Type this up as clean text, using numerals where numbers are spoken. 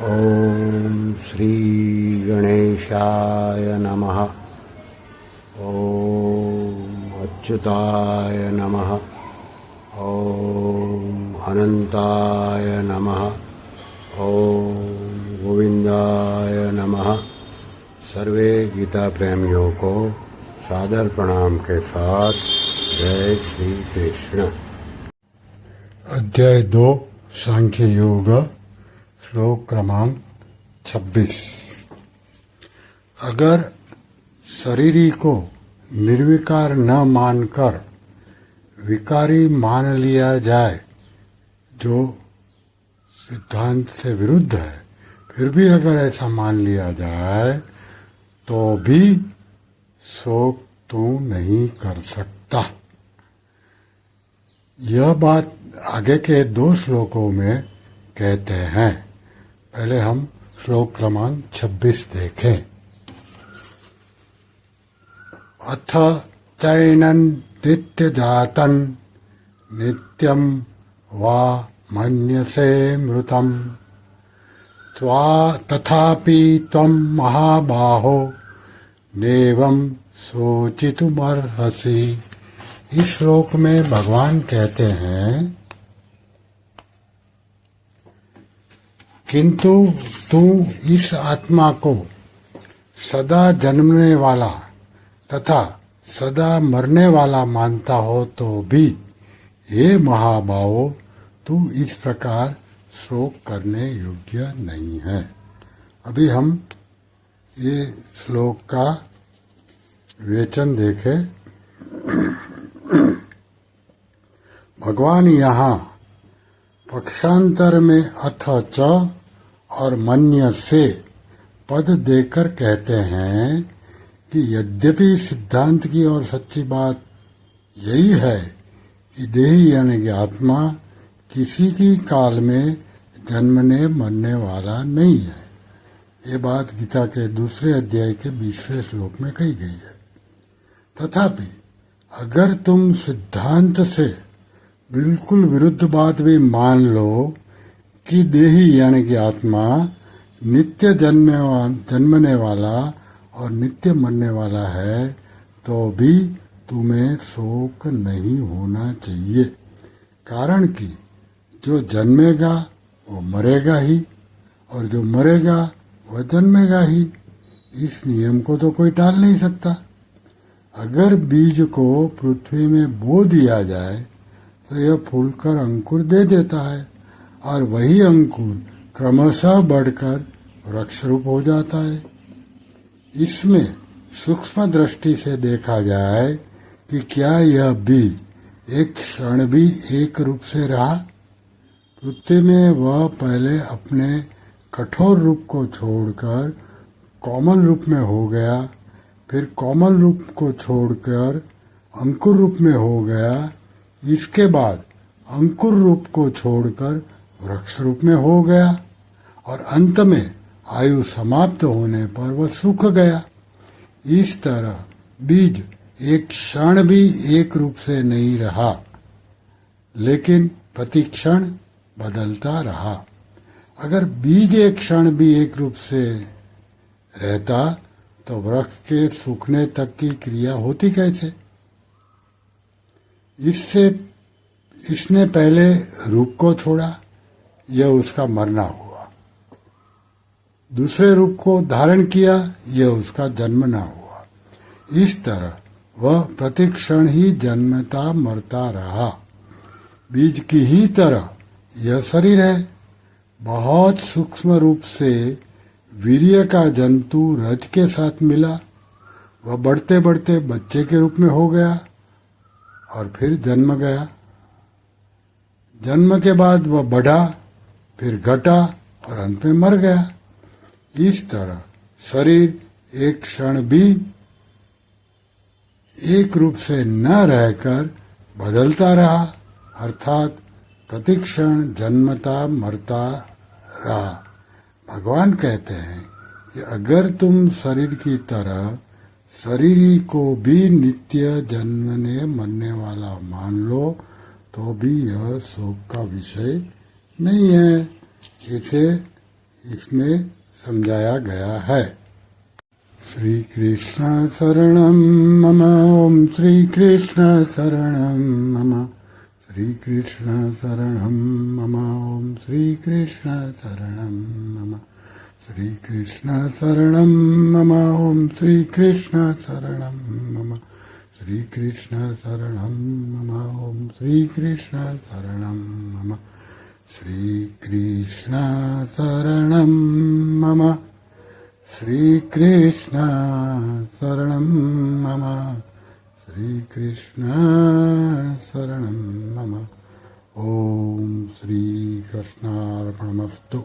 ओम श्री गणेशाय नमः। ओम अच्युताय नमः। ओम अनंताय नमः। ओम गोविंदाय नमः। सर्वे गीता प्रेमियों को सादर प्रणाम के साथ जय श्री कृष्ण। अध्याय 2 सांख्य योग, श्लोक क्रमांक 26। अगर शरीरी को निर्विकार न मानकर विकारी मान लिया जाए, जो सिद्धांत से विरुद्ध है, फिर भी अगर ऐसा मान लिया जाए तो भी शोक तू नहीं कर सकता। यह बात आगे के 2 श्लोकों में कहते हैं। पहले हम श्लोक क्रमांक 26 देखें। अथ चैनन नित्य जातन नित्यम वा मन्यसे मृतम त्वा तथापि त्वं महाबाहो नेवं सोचितुमर्हसि। इस श्लोक में भगवान कहते हैं, किंतु तू इस आत्मा को सदा जन्मने वाला तथा सदा मरने वाला मानता हो तो भी, हे महाबाहो, तू इस प्रकार शोक करने योग्य नहीं है। अभी हम ये श्लोक का विवेचन देखें। भगवान यहाँ पक्षांतर में अथ च और मन्य से पद देकर कहते हैं कि यद्यपि सिद्धांत की और सच्ची बात यही है कि देही यानी कि आत्मा किसी की काल में जन्मने मरने वाला नहीं है। ये बात गीता के 2 अध्याय के 20वें श्लोक में कही गई है। तथापि अगर तुम सिद्धांत से बिल्कुल विरुद्ध बात भी मान लो कि देही यानी कि आत्मा नित्य जन्मने वाला और नित्य मरने वाला है, तो भी तुम्हें शोक नहीं होना चाहिए। कारण कि जो जन्मेगा वो मरेगा ही, और जो मरेगा वह जन्मेगा ही। इस नियम को तो कोई टाल नहीं सकता। अगर बीज को पृथ्वी में बो दिया जाए तो यह फूलकर अंकुर दे देता है, और वही अंकुर क्रमशः बढ़कर वृक्ष रूप हो जाता है। इसमें सूक्ष्म दृष्टि से देखा जाए कि क्या यह बीज एक क्षण भी एक रूप से रहा। पृथ्वी में वह पहले अपने कठोर रूप को छोड़कर कोमल रूप में हो गया, फिर कोमल रूप को छोड़कर अंकुर रूप में हो गया, इसके बाद अंकुर रूप को छोड़कर वृक्ष रूप में हो गया, और अंत में आयु समाप्त होने पर वह सूख गया। इस तरह बीज एक क्षण भी एक रूप से नहीं रहा, लेकिन प्रतिक्षण बदलता रहा। अगर बीज एक क्षण भी एक रूप से रहता तो वृक्ष के सूखने तक की क्रिया होती कैसे? इसने पहले रूप को छोड़ा, यह उसका मरना हुआ। दूसरे रूप को धारण किया, यह उसका जन्मना हुआ। इस तरह वह प्रतिक्षण ही जन्मता मरता रहा। बीज की ही तरह यह शरीर है। बहुत सूक्ष्म रूप से वीर्य का जंतु रज के साथ मिला, वह बढ़ते बढ़ते बच्चे के रूप में हो गया और फिर जन्म गया। जन्म के बाद वह बढ़ा, फिर घटा और अंत में मर गया। इस तरह शरीर एक क्षण भी एक रूप से न रहकर बदलता रहा, अर्थात प्रतिक्षण जन्मता मरता रहा। भगवान कहते हैं कि अगर तुम शरीर की तरह शरीरी को भी नित्य जन्मने मरने वाला मान लो तो भी यह शोक का विषय नहीं है। इसे इसमें समझाया गया है। श्री कृष्ण शरणं मम ओम श्री कृष्ण शरणं मम श्री कृष्ण शरणं मम ओम श्री कृष्ण शरणं मम श्री कृष्ण शरणं मम ओम श्री कृष्ण शरणं मम श्री कृष्ण शरणं मम ओम श्री कृष्ण शरणं मम श्री कृष्ण शरणं मम श्री कृष्ण शरणं मम श्री कृष्ण शरणं मम ओम श्री कृष्णार्पणमस्तु।